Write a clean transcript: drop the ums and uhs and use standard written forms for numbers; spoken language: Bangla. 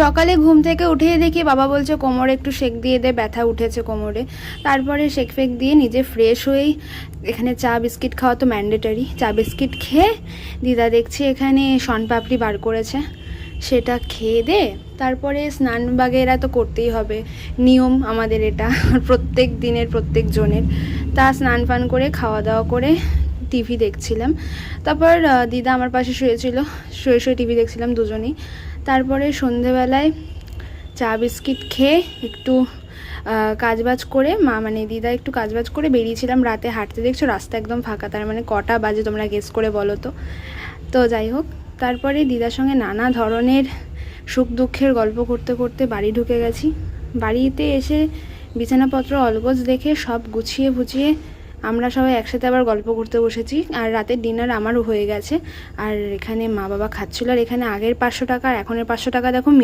সকালে ঘুম থেকে উঠেই দেখি বাবা বলছে কোমরে একটু সেক দিয়ে দে, ব্যথা উঠেছে কোমরে। তারপরে সেক ফেক দিয়ে নিজে ফ্রেশ হয়েই এখানে চা বিস্কিট খাওয়া তো ম্যান্ডেটারি, চা বিস্কিট খেয়ে দিদা দেখছি এখানে শনপাপড়ি বার করেছে, সেটা খেয়ে দে তারপরে স্নান বাগেরা তো করতেই হবে, নিয়ম আমাদের এটা প্রত্যেক দিনের প্রত্যেক জনের। তা স্নান ফান করে খাওয়া দাওয়া করে টিভি দেখছিলাম। তারপর দিদা আমার পাশে শুয়েছিল, শুয়ে শুয়ে টিভি দেখছিলাম দুজনেই। তারপরে সন্ধেবেলায় চা বিস্কিট খেয়ে একটু কাজবাজ করে মানে দিদা একটু কাজবাজ করে বেরিয়েছিলাম রাতে হাঁটতে। দেখছো রাস্তা একদম ফাঁকা, তার মানে কটা বাজে তোমরা গেস করে বলো তো। তো যাই হোক, তারপরে দিদার সঙ্গে নানা ধরনের সুখ দুঃখের গল্প করতে করতে বাড়ি ঢুকে গেছি। বাড়িতে এসে বিছানাপত্র অলগোজ দেখে সব গুছিয়ে বুঝিয়ে আমরা সবাই একসাথে আবার গল্প করতে বসেছি। আর রাতের ডিনার আমারও হয়ে গেছে। আর এখানে মা বাবা খাচ্ছিল। আর এখানে আগের 500 টাকা আর এখনের 500 টাকা দেখো